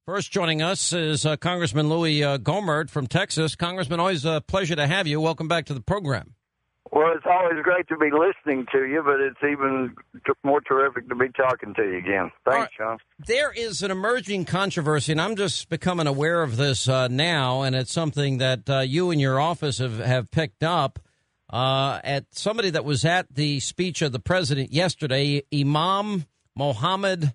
First joining us is Congressman Louis Gohmert from Texas. Congressman, always a pleasure to have you. Welcome back to the program. Well, it's always great to be listening to you, but it's even more terrific to be talking to you again. Thanks, Sean. There is an emerging controversy, and I'm just becoming aware of this now, and it's something that you and your office have picked up at somebody that was at the speech of the president yesterday, Imam Magid.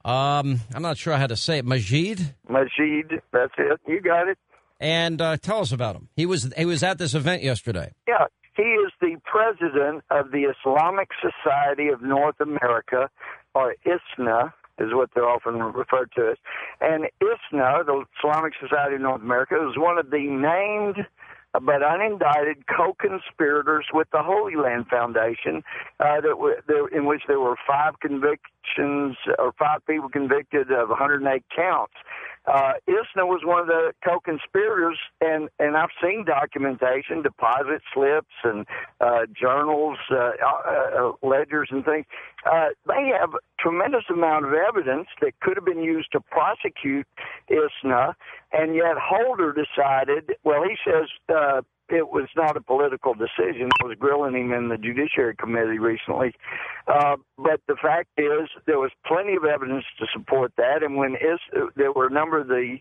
I'm not sure how to say it. Magid, that's it. You got it. And tell us about him. He was at this event yesterday. Yeah. He is the president of the Islamic Society of North America, or ISNA, is what they're often referred to as. And ISNA, the Islamic Society of North America, is one of the named but unindicted co-conspirators with the Holy Land Foundation, in which there were 5 convictions, or 5 people convicted of 108 counts. ISNA was one of the co-conspirators, and I've seen documentation, deposit slips and journals, ledgers and things. They have a tremendous amount of evidence that could have been used to prosecute ISNA, and yet Holder decided, well, he says it was not a political decision. I was grilling him in the Judiciary Committee recently. But the fact is there was plenty of evidence to support that, and when there were a number of the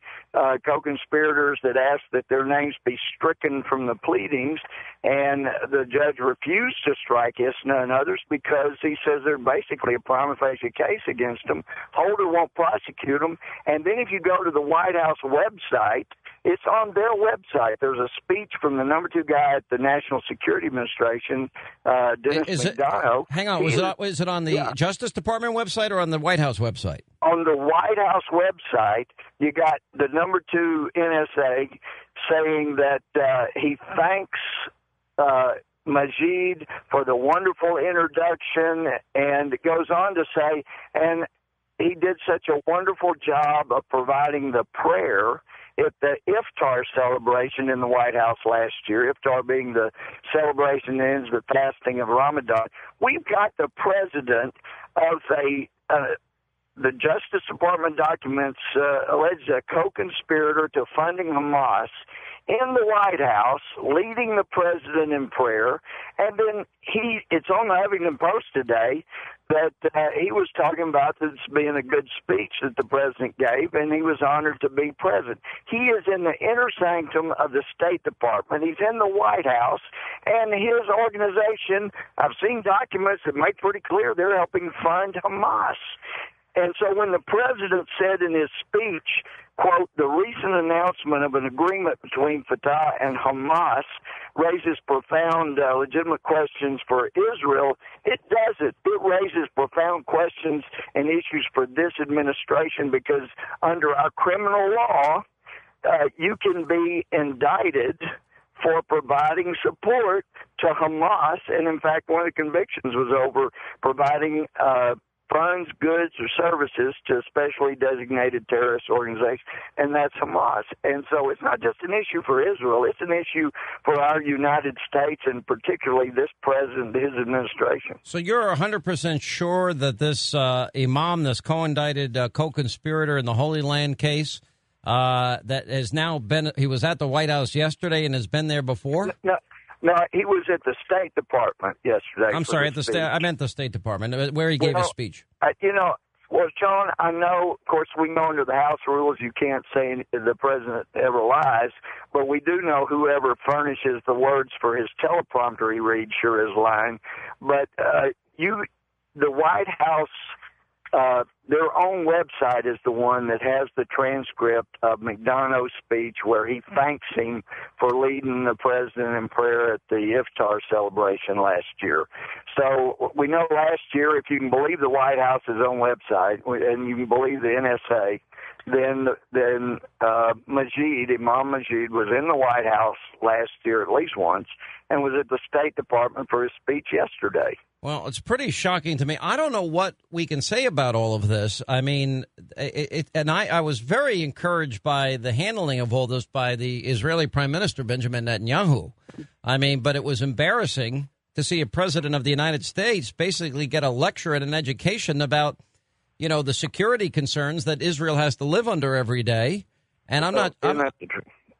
co-conspirators that asked that their names be stricken from the pleadings, and the judge refused to strike ISNA and others because he says they're basically a prima facie case against them. Holder won't prosecute them. And then if you go to the White House website, it's on their website. There's a speech from the number 2 guy at the National Security Administration, Dennis McDonough. Hang on, is it on the Justice Department website or on the White House website? On the White House website, you got the number 2 NSA saying that he thanks Magid for the wonderful introduction, and it goes on to say, and he did such a wonderful job of providing the prayer at the Iftar celebration in the White House last year, Iftar being the celebration that ends the fasting of Ramadan. We've got the president of the Justice Department documents alleged a co-conspirator to funding Hamas in the White House, leading the president in prayer, and then it's on the Huffington Post today that he was talking about this being a good speech that the president gave, and he was honored to be president. He is in the inner sanctum of the State Department. He's in the White House, and his organization, I've seen documents that make pretty clear they're helping fund Hamas. And so when the president said in his speech, quote, the recent announcement of an agreement between Fatah and Hamas raises profound legitimate questions for Israel, it doesn't. It raises profound questions and issues for this administration because under our criminal law, you can be indicted for providing support to Hamas. And, in fact, one of the convictions was over providing funds, goods, or services to a specially designated terrorist organization, and that's Hamas. And so it's not just an issue for Israel, it's an issue for our United States and particularly this president, his administration. So you're 100% sure that this imam, this co-indicted co-conspirator in the Holy Land case, that has now been, he was at the White House yesterday and has been there before? No, he was at the State Department yesterday. I'm sorry, I meant the State Department, where he gave his speech. Well, Sean, I know, of course, we know under the House rules you can't say the president ever lies, but we do know whoever furnishes the words for his teleprompter he reads sure is lying. But the White House, their own website is the one that has the transcript of McDonough's speech where he thanks him for leading the president in prayer at the Iftar celebration last year. So we know last year, if you can believe the White House's own website, and you can believe the NSA, then Imam Magid was in the White House last year at least once and was at the State Department for his speech yesterday. Well, it's pretty shocking to me. I don't know what we can say about all of this. I mean, I was very encouraged by the handling of all this by the Israeli Prime Minister, Benjamin Netanyahu. I mean, but it was embarrassing to see a president of the United States basically get a lecture and an education about the security concerns that Israel has to live under every day. And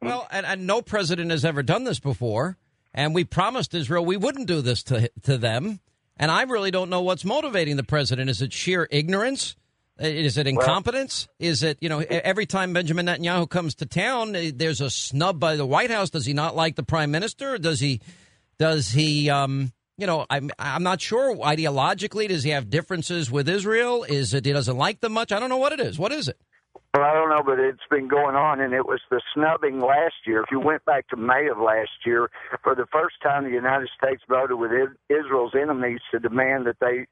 and no president has ever done this before. And we promised Israel we wouldn't do this to them. And I really don't know what's motivating the president. Is it sheer ignorance? Is it incompetence? Is it, every time Benjamin Netanyahu comes to town, there's a snub by the White House? Does he not like the prime minister? Does he, I'm not sure. Ideologically, does he have differences with Israel? Is it he doesn't like them much? I don't know what it is. What is it? Well, I don't know, but it's been going on, and it was the snubbing last year. If you went back to May of last year, for the first time, the United States voted with Israel's enemies to demand that they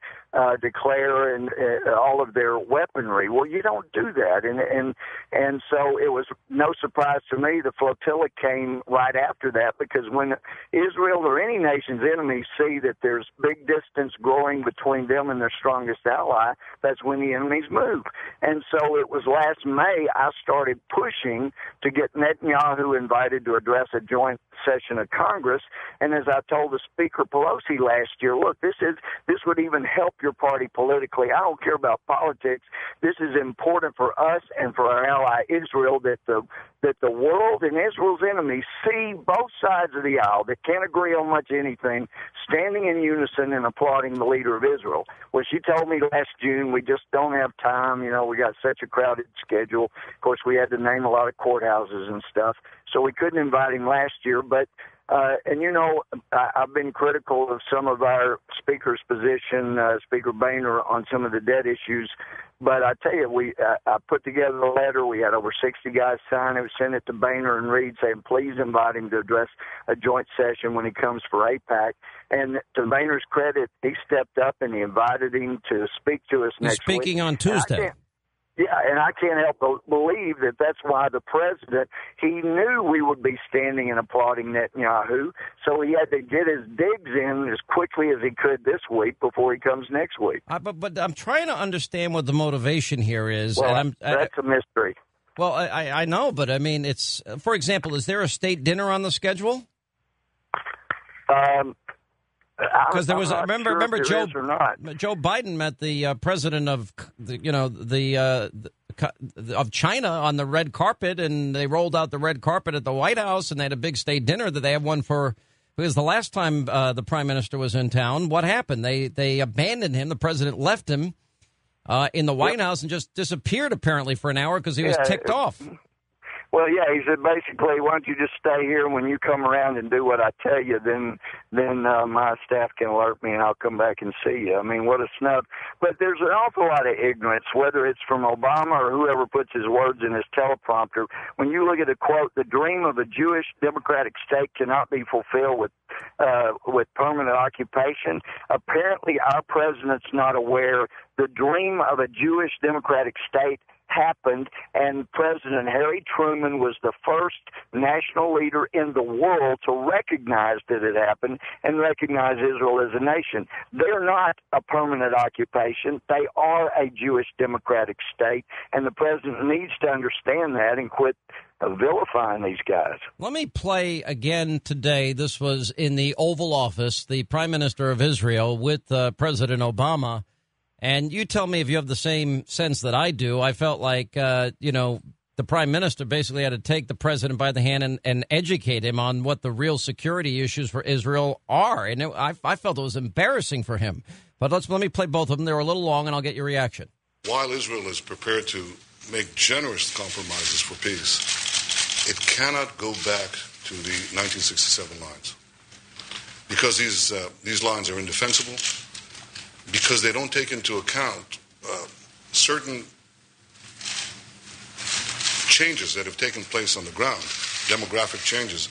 declare and all of their weaponry. Well, you don't do that, and so it was no surprise to me the flotilla came right after that, because when Israel or any nation's enemies see that there's big distance growing between them and their strongest ally, that's when the enemies move. And so it was last May I started pushing to get Netanyahu invited to address a joint session of Congress. And as I told the Speaker Pelosi last year, look, this would even help your party politically. I don't care about politics. This is important for us and for our ally Israel, that the world and Israel's enemies see both sides of the aisle that can't agree on much anything, standing in unison and applauding the leader of Israel. Well, she told me last June, we just don't have time. We got such a crowded schedule. Of course, we had to name a lot of courthouses and stuff, so we couldn't invite him last year. But I've been critical of some of our speaker's position, Speaker Boehner, on some of the debt issues. But I tell you, I put together a letter. We had over 60 guys sign it. We sent it to Boehner and Reid saying, please invite him to address a joint session when he comes for AIPAC. And to Boehner's credit, he stepped up and he invited him to speak to us next week. He's speaking on Tuesday. Yeah, and I can't help but believe that that's why the president, he knew we would be standing and applauding Netanyahu, so he had to get his digs in as quickly as he could this week before he comes next week. But I'm trying to understand what the motivation here is. Well, and that's a mystery. Well, I know, but I mean, it's, for example, is there a state dinner on the schedule? Because there was, remember Joe Biden met the president of of China on the red carpet, and they rolled out the red carpet at the White House, and they had a big state dinner that they have one for. Because the last time the prime minister was in town, what happened? They abandoned him. The president left him in the White House and just disappeared apparently for an hour because he was ticked off. Well, yeah, he said basically, why don't you just stay here? When you come around and do what I tell you, then my staff can alert me and I'll come back and see you. I mean, what a snub. But there's an awful lot of ignorance, whether it's from Obama or whoever puts his words in his teleprompter. When you look at the quote, the dream of a Jewish democratic state cannot be fulfilled with permanent occupation. Apparently, our president's not aware the dream of a Jewish democratic state happened, and President Harry Truman was the first national leader in the world to recognize that it happened and recognize Israel as a nation. They're not a permanent occupation. They are a Jewish democratic state, and the president needs to understand that and quit vilifying these guys. Let me play again today. This was in the Oval Office, the Prime Minister of Israel with President Obama. And you tell me if you have the same sense that I do. I felt like, the prime minister basically had to take the president by the hand and educate him on what the real security issues for Israel are. And I felt it was embarrassing for him. But let me play both of them. They're a little long, and I'll get your reaction. While Israel is prepared to make generous compromises for peace, it cannot go back to the 1967 lines. Because these lines are indefensible, because they don't take into account certain changes that have taken place on the ground, demographic changes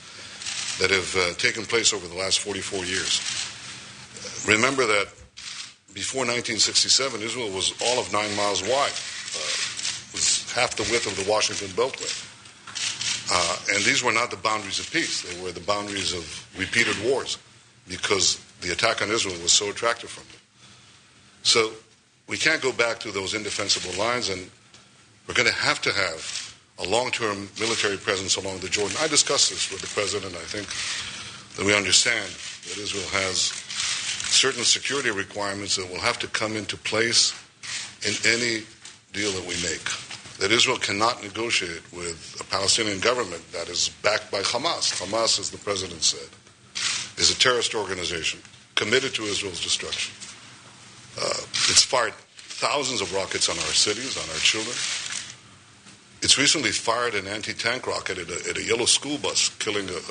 that have taken place over the last 44 years. Remember that before 1967, Israel was all of 9 miles wide, was half the width of the Washington Beltway. And these were not the boundaries of peace. They were the boundaries of repeated wars, because the attack on Israel was so attractive from them. So we can't go back to those indefensible lines, and we're going to have a long-term military presence along the Jordan. I discussed this with the president. I think that we understand that Israel has certain security requirements that will have to come into place in any deal that we make. That Israel cannot negotiate with a Palestinian government that is backed by Hamas. Hamas, as the president said, is a terrorist organization committed to Israel's destruction. It's fired thousands of rockets on our cities, on our children. It's recently fired an anti-tank rocket at a yellow school bus, killing a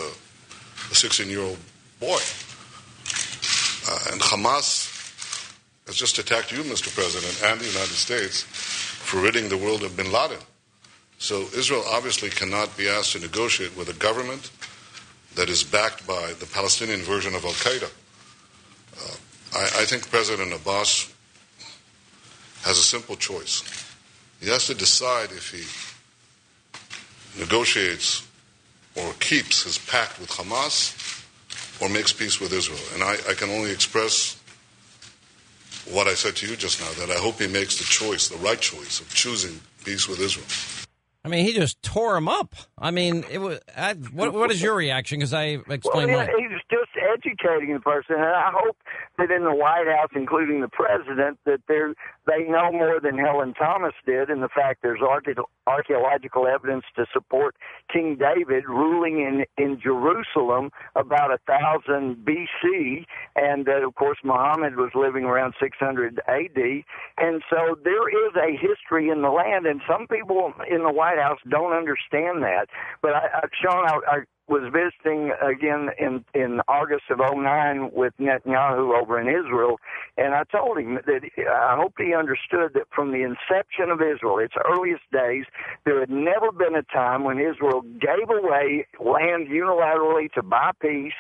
16-year-old boy. And Hamas has just attacked you, Mr. President, and the United States for ridding the world of bin Laden. So Israel obviously cannot be asked to negotiate with a government that is backed by the Palestinian version of al-Qaeda. I think President Abbas has a simple choice. He has to decide if he negotiates or keeps his pact with Hamas or makes peace with Israel. And I can only express what I said to you just now, that I hope he makes the choice, the right choice of choosing peace with Israel. I mean, he just tore him up. I mean, it was. What is your reaction? Because I explained mine. He's just educating the person, and I hope that in the White House, including the president, that they know more than Helen Thomas did, and the fact there's archaeological evidence to support King David ruling in Jerusalem about 1000 B.C., and of course Muhammad was living around 600 A.D., and so there is a history in the land, and some people in the White House don't understand that. But Sean, I was visiting again in August of 2009 with Netanyahu over in Israel, and I told him that I hope he understood that from the inception of Israel, its earliest days, there had never been a time when Israel gave away land unilaterally to buy peace,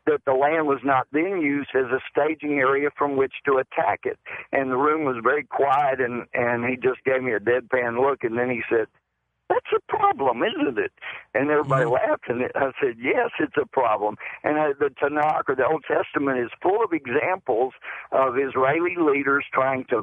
that the land was not then used as a staging area from which to attack it. And the room was very quiet, and he just gave me a deadpan look, and then he said, "That's a problem, isn't it?" And everybody laughed, and I said, "Yes, it's a problem." And the Tanakh, or the Old Testament, is full of examples of Israeli leaders trying to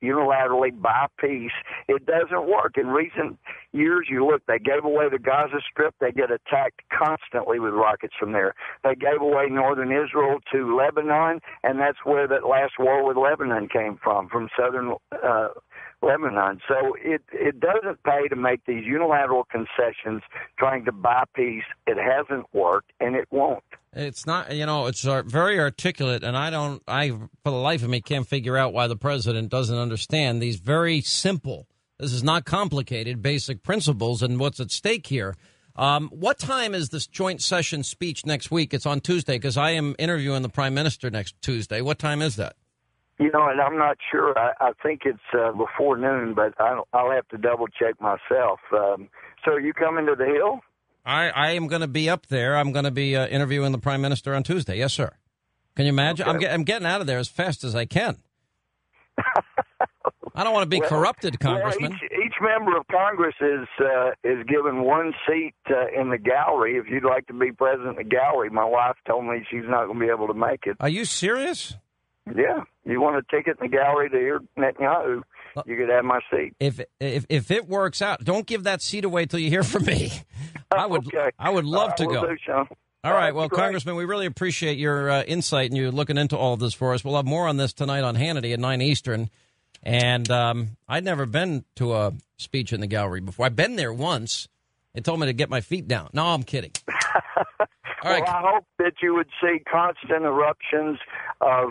unilaterally buy peace. It doesn't work. In recent years, you look, they gave away the Gaza Strip. They get attacked constantly with rockets from there. They gave away northern Israel to Lebanon, and that's where that last war with Lebanon came from southern Lebanon. So it doesn't pay to make these unilateral concessions trying to buy peace. It hasn't worked, and it won't. It's not, it's very articulate, and I, for the life of me, can't figure out why the president doesn't understand these very simple, this is not complicated, basic principles and what's at stake here. What time is this joint session speech next week? It's on Tuesday, because I am interviewing the prime minister next Tuesday. What time is that? And I'm not sure. I think it's before noon, but I'll have to double-check myself. So are you coming to the Hill? I am going to be up there. I'm going to be interviewing the prime minister on Tuesday. Yes, sir. Can you imagine? Okay. I'm getting out of there as fast as I can. I don't want to be corrupted, Congressman. Well, each member of Congress is given one seat in the gallery. If you'd like to be president of the gallery, my wife told me she's not going to be able to make it. Are you serious? Yeah. You want a ticket in the gallery to hear Netanyahu, you could have my seat. If it works out, don't give that seat away till you hear from me. I would love to go. All right. Well, Congressman, we really appreciate your insight and you looking into all of this for us. We'll have more on this tonight on Hannity at 9 Eastern. And I'd never been to a speech in the gallery before. I've been there once. They told me to get my feet down. No, I'm kidding. All right. Well, I hope that you would see constant eruptions of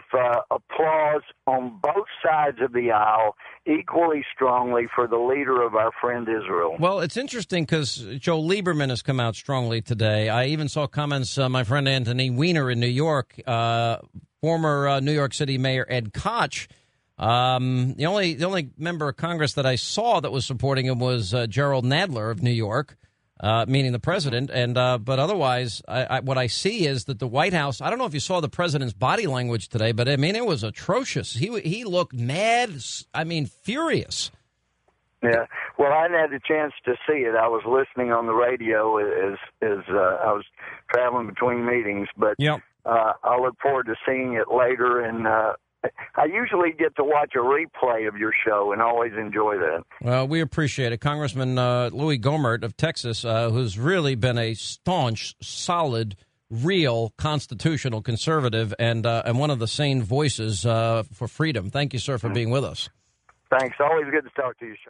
applause on both sides of the aisle equally strongly for the leader of our friend Israel. Well, it's interesting because Joe Lieberman has come out strongly today. I even saw comments, my friend Anthony Weiner in New York, former New York City Mayor Ed Koch. The only member of Congress that I saw that was supporting him was Gerald Nadler of New York. Meaning the president, and but otherwise, what I see is that the White House. I don't know if you saw the president's body language today, but I mean it was atrocious. He looked mad. I mean, furious. Yeah. Well, I hadn't had the chance to see it. I was listening on the radio as I was traveling between meetings, but I look forward to seeing it later. And I usually get to watch a replay of your show and always enjoy that. Well, we appreciate it. Congressman Louis Gohmert of Texas, who's really been a staunch, solid, real constitutional conservative and one of the sane voices for freedom. Thank you, sir, for being with us. Thanks. Always good to talk to you, Sean.